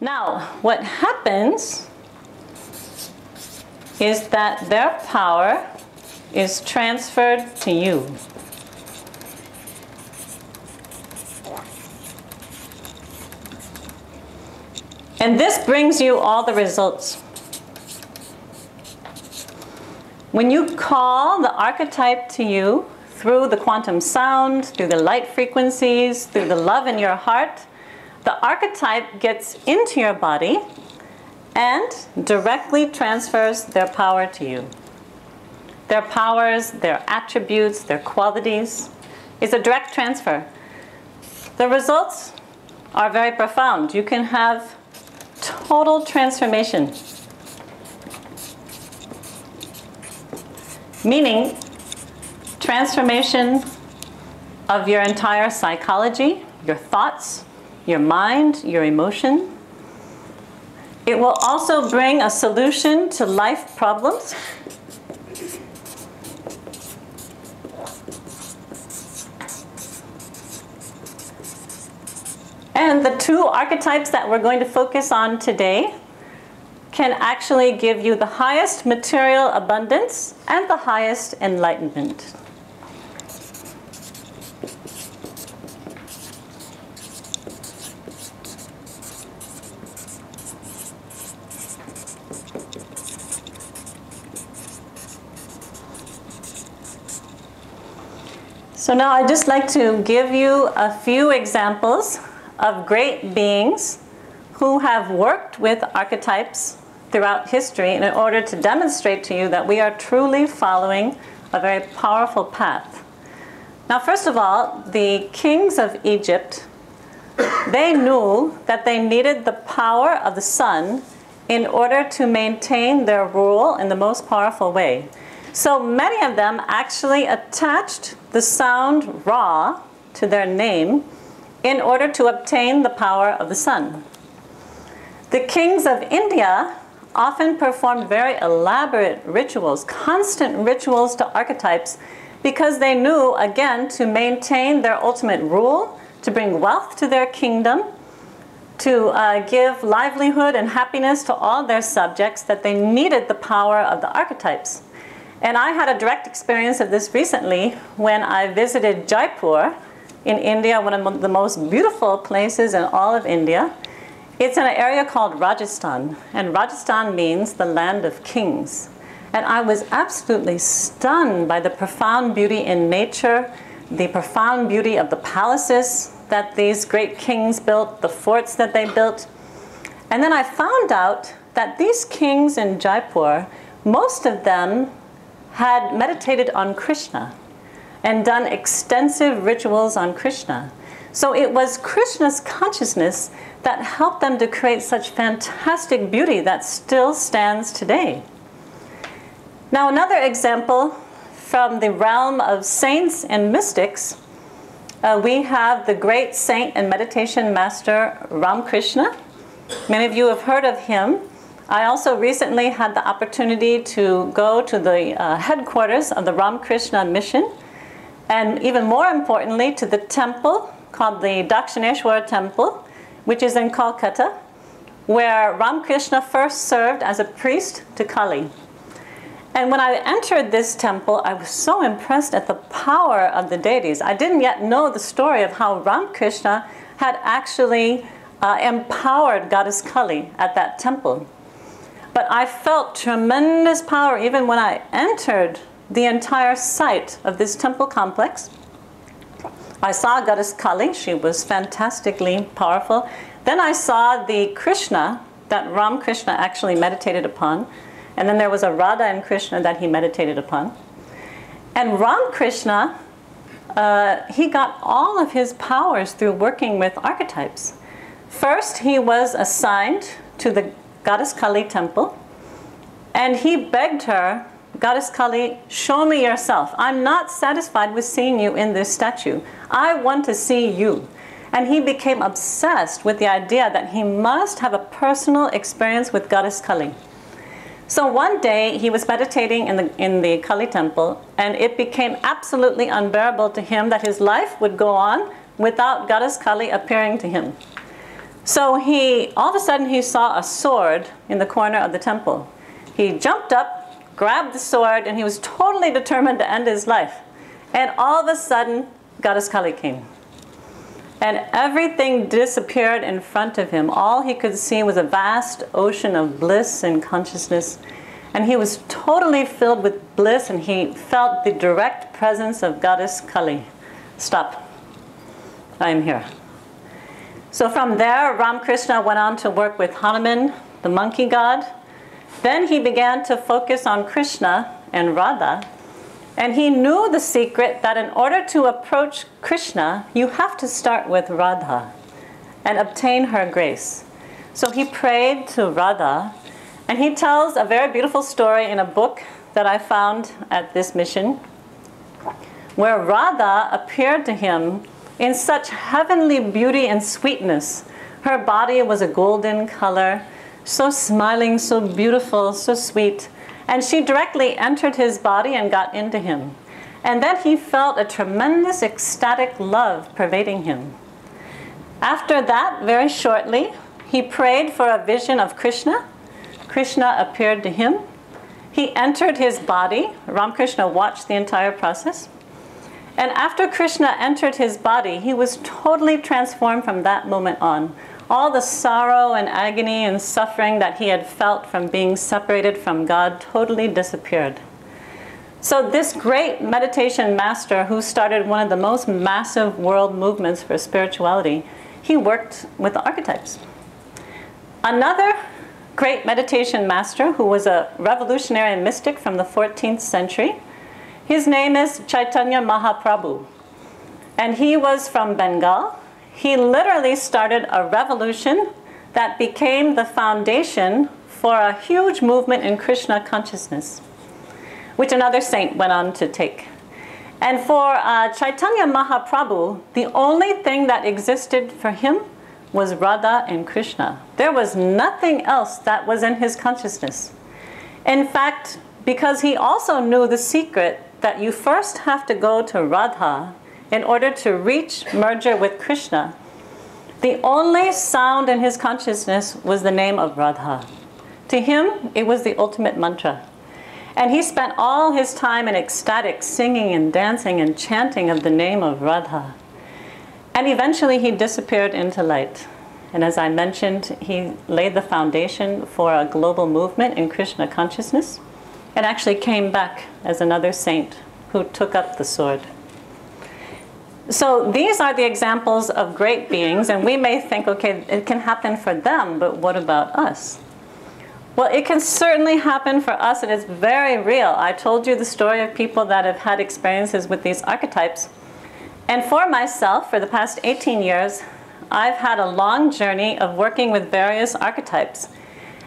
Now, what happens is that their power is transferred to you. And this brings you all the results. When you call the archetype to you through the quantum sound, through the light frequencies, through the love in your heart, the archetype gets into your body and directly transfers their power to you. Their powers, their attributes, their qualities is a direct transfer. The results are very profound. You can have total transformation. Meaning transformation of your entire psychology, your thoughts, your mind, your emotion. It will also bring a solution to life problems. And the two archetypes that we're going to focus on today can actually give you the highest material abundance and the highest enlightenment. So now I'd just like to give you a few examples of great beings who have worked with archetypes throughout history in order to demonstrate to you that we are truly following a very powerful path. Now, first of all, the kings of Egypt, they knew that they needed the power of the sun in order to maintain their rule in the most powerful way. So many of them actually attached the sound Ra to their name in order to obtain the power of the sun. The kings of India often performed very elaborate rituals, constant rituals to archetypes, because they knew, again, to maintain their ultimate rule, to bring wealth to their kingdom, to give livelihood and happiness to all their subjects, that they needed the power of the archetypes. And I had a direct experience of this recently when I visited Jaipur in India, one of the most beautiful places in all of India. It's in an area called Rajasthan, and Rajasthan means the land of kings. And I was absolutely stunned by the profound beauty in nature, the profound beauty of the palaces that these great kings built, the forts that they built. And then I found out that these kings in Jaipur, most of them had meditated on Krishna and done extensive rituals on Krishna. So it was Krishna's consciousness that helped them to create such fantastic beauty that still stands today. Now, another example from the realm of saints and mystics, we have the great saint and meditation master Ramakrishna. Many of you have heard of him. I also recently had the opportunity to go to the headquarters of the Ramakrishna mission, and even more importantly, to the temple called the Dakshineshwar Temple, which is in Kolkata, where Ramakrishna first served as a priest to Kali. And when I entered this temple, I was so impressed at the power of the deities. I didn't yet know the story of how Ramakrishna had actually empowered Goddess Kali at that temple. But I felt tremendous power even when I entered the entire site of this temple complex. I saw Goddess Kali. She was fantastically powerful. Then I saw the Krishna that Ramakrishna actually meditated upon. And then there was a Radha and Krishna that he meditated upon. And Ramakrishna, he got all of his powers through working with archetypes. First, he was assigned to the Goddess Kali temple, and he begged her, Goddess Kali, show me yourself. I'm not satisfied with seeing you in this statue. I want to see you. And he became obsessed with the idea that he must have a personal experience with Goddess Kali. So one day he was meditating in the Kali temple, and it became absolutely unbearable to him that his life would go on without Goddess Kali appearing to him. So all of a sudden he saw a sword in the corner of the temple. He jumped up, grabbed the sword, and he was totally determined to end his life. And all of a sudden, Goddess Kali came. And everything disappeared in front of him. All he could see was a vast ocean of bliss and consciousness. And he was totally filled with bliss, and he felt the direct presence of Goddess Kali. Stop. I am here. So from there, Ramakrishna went on to work with Hanuman, the monkey god. Then he began to focus on Krishna and Radha. And he knew the secret that in order to approach Krishna, you have to start with Radha and obtain her grace. So he prayed to Radha, and he tells a very beautiful story in a book that I found at this mission, where Radha appeared to him in such heavenly beauty and sweetness. Her body was a golden color, so smiling, so beautiful, so sweet. And she directly entered his body and got into him. And then he felt a tremendous ecstatic love pervading him. After that, very shortly, he prayed for a vision of Krishna. Krishna appeared to him. He entered his body. Ramakrishna watched the entire process. And after Krishna entered his body, he was totally transformed from that moment on. All the sorrow and agony and suffering that he had felt from being separated from God totally disappeared. So this great meditation master who started one of the most massive world movements for spirituality, he worked with the archetypes. Another great meditation master who was a revolutionary mystic from the 14th century, his name is Chaitanya Mahaprabhu. And he was from Bengal. He literally started a revolution that became the foundation for a huge movement in Krishna consciousness, which another saint went on to take. And for Chaitanya Mahaprabhu, the only thing that existed for him was Radha and Krishna. There was nothing else that was in his consciousness. In fact, because he also knew the secret that you first have to go to Radha in order to reach merger with Krishna, the only sound in his consciousness was the name of Radha. To him, it was the ultimate mantra. And he spent all his time in ecstatic singing and dancing and chanting of the name of Radha. And eventually he disappeared into light. And as I mentioned, he laid the foundation for a global movement in Krishna consciousness, and actually came back as another saint who took up the sword. So these are the examples of great beings, and we may think, okay, it can happen for them, but what about us? Well, it can certainly happen for us, and it's very real. I told you the story of people that have had experiences with these archetypes. And for myself, for the past 18 years, I've had a long journey of working with various archetypes.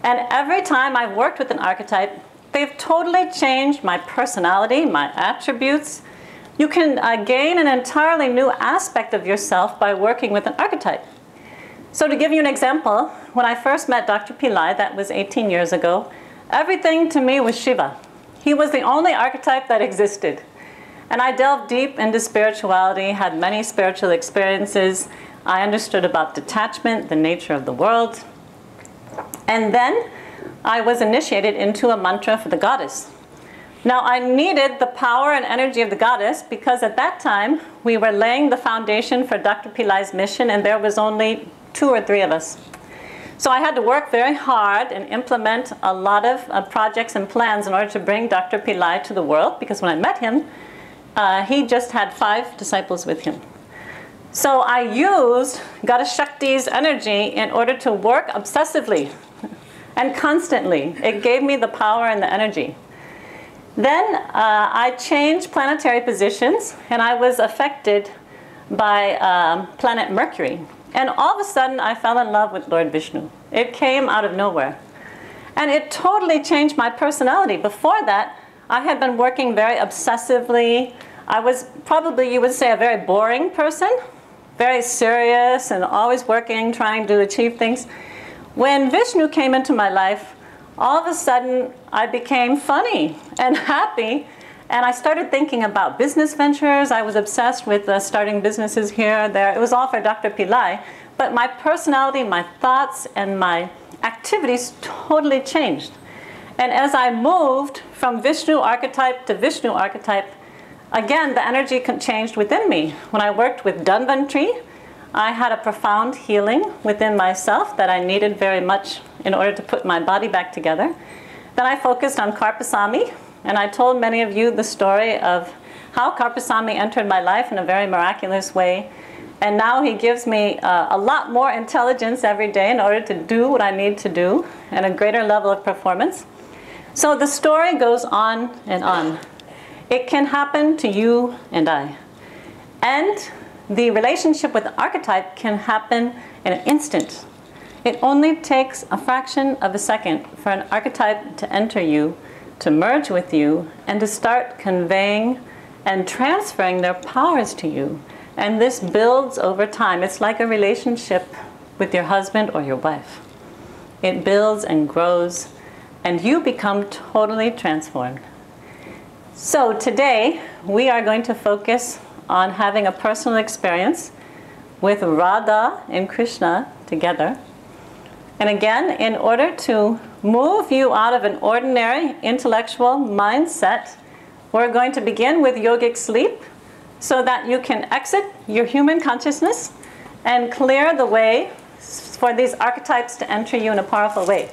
And every time I've worked with an archetype, they've totally changed my personality, my attributes. You can gain an entirely new aspect of yourself by working with an archetype. So to give you an example, when I first met Dr. Pillai, that was 18 years ago, everything to me was Shiva. He was the only archetype that existed. And I delved deep into spirituality, had many spiritual experiences. I understood about detachment, the nature of the world. And then I was initiated into a mantra for the goddess. Now, I needed the power and energy of the goddess because at that time, we were laying the foundation for Dr. Pillai's mission, and there was only 2 or 3 of us. So I had to work very hard and implement a lot of projects and plans in order to bring Dr. Pillai to the world, because when I met him, he just had 5 disciples with him. So I used Goddess.Shakti's energy in order to work obsessively and constantly. It gave me the power and the energy. Then I changed planetary positions, and I was affected by planet Mercury. And all of a sudden, I fell in love with Lord Vishnu. It came out of nowhere. And it totally changed my personality. Before that, I had been working very obsessively. I was probably, you would say, a very boring person, very serious and always working, trying to achieve things. When Vishnu came into my life, all of a sudden, I became funny and happy, and I started thinking about business ventures. I was obsessed with starting businesses here, there. It was all for Dr. Pillai, but my personality, my thoughts, and my activities totally changed. And as I moved from Vishnu archetype to Vishnu archetype, again, the energy changed within me. When I worked with Dhanvantri, I had a profound healing within myself that I needed very much in order to put my body back together. Then I focused on Karpasamy, and I told many of you the story of how Karpasamy entered my life in a very miraculous way. And now he gives me a lot more intelligence every day in order to do what I need to do and a greater level of performance. So the story goes on and on. It can happen to you and I. And the relationship with the archetype can happen in an instant. It only takes a fraction of a second for an archetype to enter you, to merge with you, and to start conveying and transferring their powers to you. And this builds over time. It's like a relationship with your husband or your wife. It builds and grows, and you become totally transformed. So today, we are going to focus on having a personal experience with Radha and Krishna together. And again, in order to move you out of an ordinary intellectual mindset, we're going to begin with yogic sleep so that you can exit your human consciousness and clear the way for these archetypes to enter you in a powerful way.